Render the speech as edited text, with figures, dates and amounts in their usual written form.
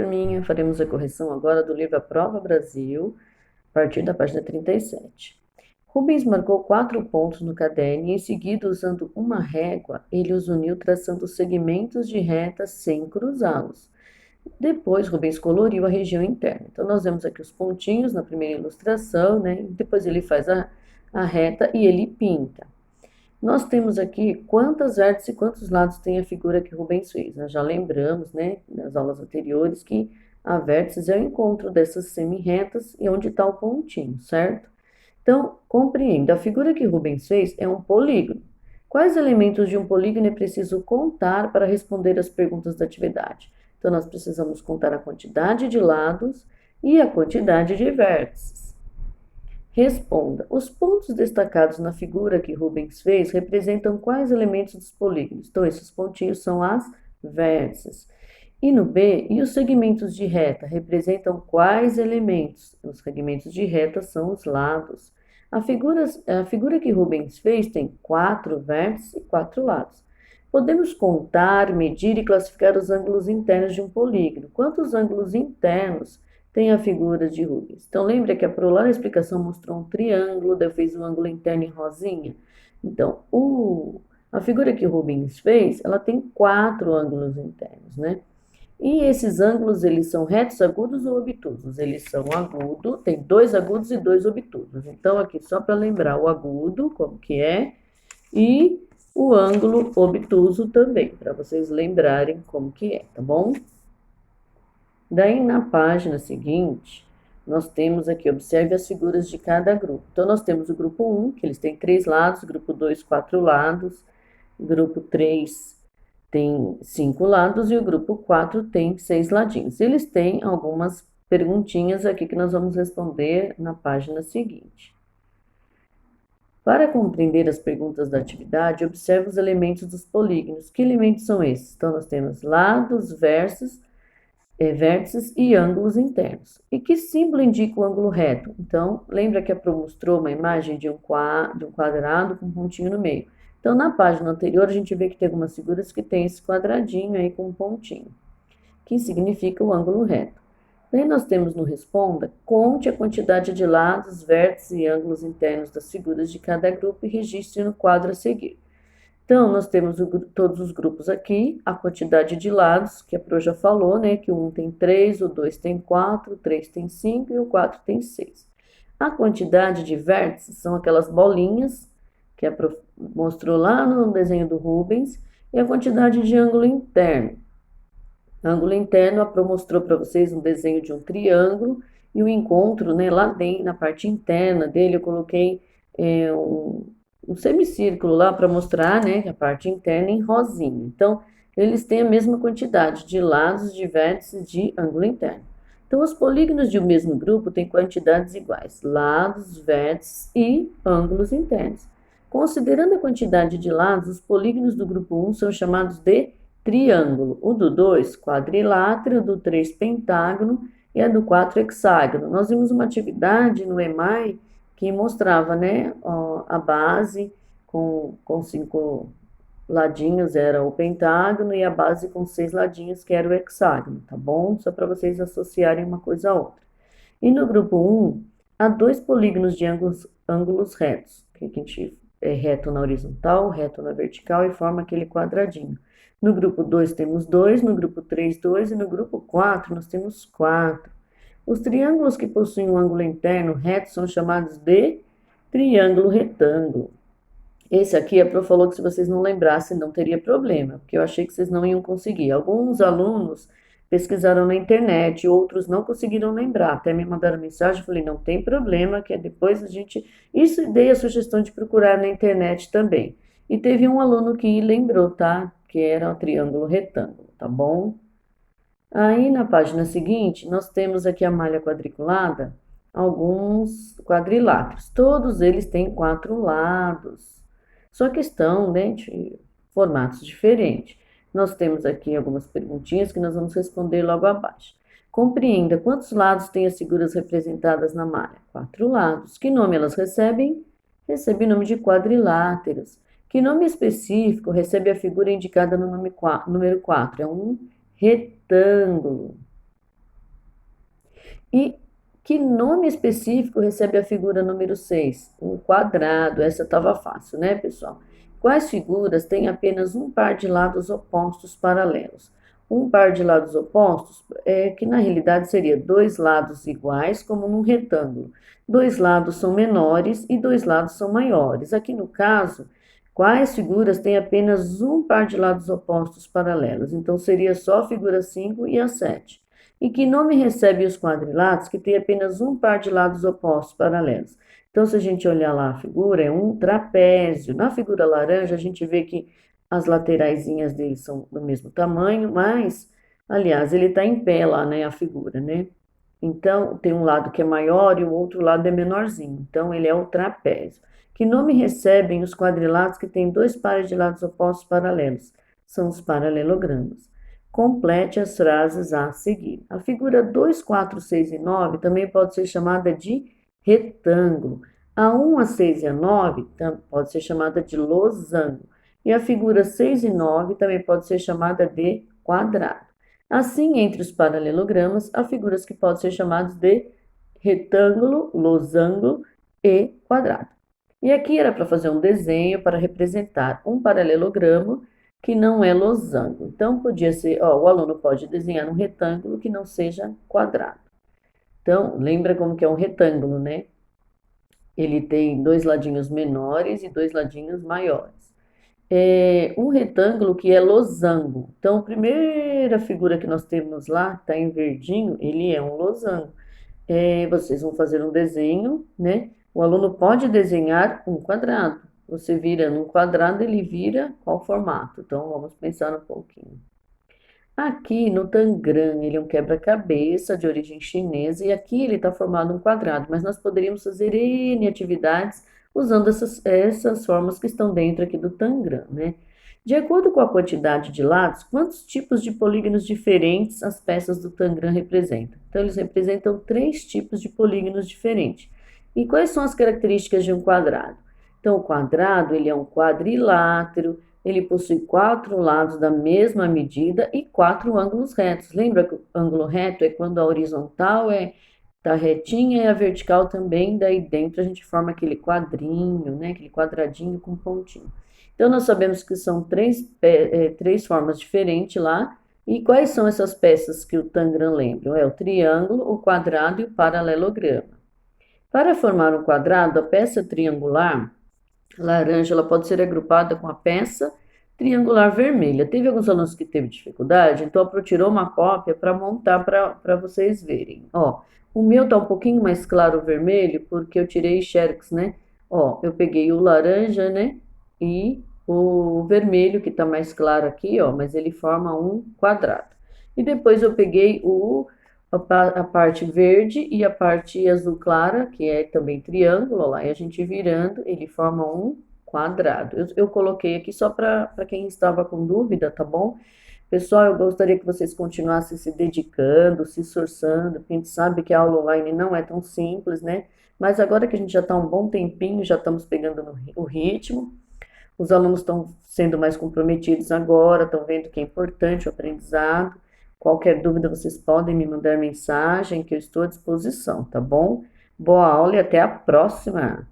Turminha, faremos a correção agora do livro A Prova Brasil, a partir da página 37. Rubens marcou 4 pontos no caderno e, em seguida, usando uma régua, ele os uniu traçando segmentos de reta sem cruzá-los. Depois, Rubens coloriu a região interna. Então, nós vemos aqui os pontinhos na primeira ilustração, né? Depois ele faz a reta e ele pinta. Nós temos aqui quantas vértices e quantos lados tem a figura que Rubens fez. Nós já lembramos, né, nas aulas anteriores, que a vértices é o encontro dessas semi-retas e onde está o pontinho, certo? Então, compreenda, a figura que Rubens fez é um polígono. Quais elementos de um polígono é preciso contar para responder as perguntas da atividade? Então, nós precisamos contar a quantidade de lados e a quantidade de vértices. Responda. Os pontos destacados na figura que Rubens fez representam quais elementos dos polígonos? Então, esses pontinhos são as vértices. E no B, e os segmentos de reta representam quais elementos? Os segmentos de reta são os lados. A figura que Rubens fez tem 4 vértices e 4 lados. Podemos contar, medir e classificar os ângulos internos de um polígono. Quantos ângulos internos tem a figura de Rubens? Então, lembra que a Pro lá na explicação mostrou um triângulo, daí fez o ângulo interno em rosinha? Então, a figura que Rubens fez, ela tem 4 ângulos internos, né? E esses ângulos, eles são retos, agudos ou obtusos? Eles são agudos, tem 2 agudos e 2 obtusos. Então, aqui, só para lembrar o agudo, como que é, e o ângulo obtuso também, para vocês lembrarem como que é, tá bom? Daí, na página seguinte, nós temos aqui, observe as figuras de cada grupo. Então, nós temos o grupo 1, que eles têm 3 lados, grupo 2, 4 lados, grupo 3 tem 5 lados e o grupo 4 tem 6 ladinhos. Eles têm algumas perguntinhas aqui que nós vamos responder na página seguinte. Para compreender as perguntas da atividade, observe os elementos dos polígonos. Que elementos são esses? Então, nós temos lados, vértices e ângulos internos. E que símbolo indica o ângulo reto? Então, lembra que a Pro mostrou uma imagem de um quadrado com um pontinho no meio. Então, na página anterior, a gente vê que tem algumas figuras que tem esse quadradinho aí com um pontinho, que significa o ângulo reto. Daí nós temos no Responda, conte a quantidade de lados, vértices e ângulos internos das figuras de cada grupo e registre no quadro a seguir. Então, nós temos todos os grupos aqui, a quantidade de lados, que a Pro já falou, né? Que o 1 tem 3, o 2 tem 4, o 3 tem 5 e o 4 tem 6. A quantidade de vértices são aquelas bolinhas que a Pro mostrou lá no desenho do Rubens, e a quantidade de ângulo interno. Ângulo interno, a Pro mostrou para vocês um desenho de um triângulo, e o encontro, né, lá dentro, na parte interna dele, eu coloquei um semicírculo lá para mostrar, né, a parte interna em rosinha. Então, eles têm a mesma quantidade de lados, de vértices, de ângulo interno. Então, os polígonos de um mesmo grupo têm quantidades iguais, lados, vértices e ângulos internos. Considerando a quantidade de lados, os polígonos do grupo 1 são chamados de triângulo, o do 2, quadrilátero, o do 3, pentágono e a do 4, hexágono. Nós vimos uma atividade no EMAI que mostrava, né, a base com 5 ladinhos era o pentágono e a base com 6 ladinhos que era o hexágono, tá bom? Só para vocês associarem uma coisa a outra. E no grupo 1, há 2 polígonos de ângulos retos, que a gente é reto na horizontal, reto na vertical e forma aquele quadradinho. No grupo 2 temos 2, no grupo 3, 2 e no grupo 4 nós temos 4. Os triângulos que possuem um ângulo interno reto são chamados de triângulo retângulo. Esse aqui a Pro falou que se vocês não lembrassem não teria problema, porque eu achei que vocês não iam conseguir. Alguns alunos pesquisaram na internet, outros não conseguiram lembrar. Até me mandaram mensagem, falei, não tem problema, que depois a gente... Isso dei a sugestão de procurar na internet também. E teve um aluno que lembrou, tá? Que era o triângulo retângulo, tá bom? Aí, na página seguinte, nós temos aqui a malha quadriculada, alguns quadriláteros. Todos eles têm 4 lados, só que estão, né, de formatos diferentes. Nós temos aqui algumas perguntinhas que nós vamos responder logo abaixo. Compreenda quantos lados têm as figuras representadas na malha? 4 lados. Que nome elas recebem? Recebe o nome de quadriláteros. Que nome específico recebe a figura indicada no número 4? É um retângulo. E que nome específico recebe a figura número 6? Um quadrado. Essa estava fácil, né, pessoal? Quais figuras têm apenas um par de lados opostos paralelos? Um par de lados opostos que na realidade seria dois lados iguais, como num retângulo. Dois lados são menores e dois lados são maiores. Aqui no caso, quais figuras têm apenas um par de lados opostos paralelos? Então seria só a figura 5 e a 7. E que nome recebe os quadrilados que têm apenas um par de lados opostos paralelos? Então, se a gente olhar lá a figura, é um trapézio. Na figura laranja, a gente vê que as lateraisinhas dele são do mesmo tamanho, mas, aliás, ele está em pé lá, né, a figura, né? Então, tem um lado que é maior e o outro lado é menorzinho. Então, ele é o trapézio. Que nome recebem os quadrilados que têm dois pares de lados opostos paralelos? São os paralelogramas. Complete as frases a seguir. A figura 2, 4, 6 e 9 também pode ser chamada de retângulo. A 1, a 6 e a 9 pode ser chamada de losango. E a figura 6 e 9 também pode ser chamada de quadrado. Assim, entre os paralelogramas, há figuras que podem ser chamadas de retângulo, losango e quadrado. E aqui era para fazer um desenho para representar um paralelogramo que não é losango. Então, podia ser, o aluno pode desenhar um retângulo que não seja quadrado. Então, lembra como que é um retângulo, né? Ele tem dois ladinhos menores e dois ladinhos maiores. Um retângulo que é losango. Então, a primeira figura que nós temos lá, está em verdinho, ele é um losango. Vocês vão fazer um desenho, né? O aluno pode desenhar um quadrado. Você vira num quadrado, ele vira qual formato? Então, vamos pensar um pouquinho. Aqui no Tangram, ele é um quebra-cabeça de origem chinesa e aqui ele está formado um quadrado, mas nós poderíamos fazer N atividades usando essas formas que estão dentro aqui do Tangram, né? De acordo com a quantidade de lados, quantos tipos de polígonos diferentes as peças do Tangram representam? Então, eles representam 3 tipos de polígonos diferentes. E quais são as características de um quadrado? Então, o quadrado, ele é um quadrilátero, ele possui 4 lados da mesma medida e 4 ângulos retos. Lembra que o ângulo reto é quando a horizontal tá retinha e a vertical também, daí dentro a gente forma aquele quadrinho, né? Aquele quadradinho com pontinho. Então, nós sabemos que são três formas diferentes lá. E quais são essas peças que o Tangram lembra? É o triângulo, o quadrado e o paralelograma. Para formar um quadrado, a peça triangular laranja, ela pode ser agrupada com a peça triangular vermelha. Teve alguns alunos que teve dificuldade, então a Pro tirou uma cópia para montar para vocês verem. Ó, o meu tá um pouquinho mais claro o vermelho, porque eu tirei xerox, né? Ó, eu peguei o laranja, né? E o vermelho, que tá mais claro aqui, ó, mas ele forma um quadrado. E depois eu peguei a parte verde e a parte azul clara, que é também triângulo, lá, e a gente virando, ele forma um quadrado. Eu coloquei aqui só para quem estava com dúvida, tá bom? Pessoal, eu gostaria que vocês continuassem se dedicando, se esforçando, porque a gente sabe que a aula online não é tão simples, né? Mas agora que a gente já está um bom tempinho, já estamos pegando o ritmo, os alunos estão sendo mais comprometidos agora, estão vendo que é importante o aprendizado. Qualquer dúvida, vocês podem me mandar mensagem, que eu estou à disposição, tá bom? Boa aula e até a próxima!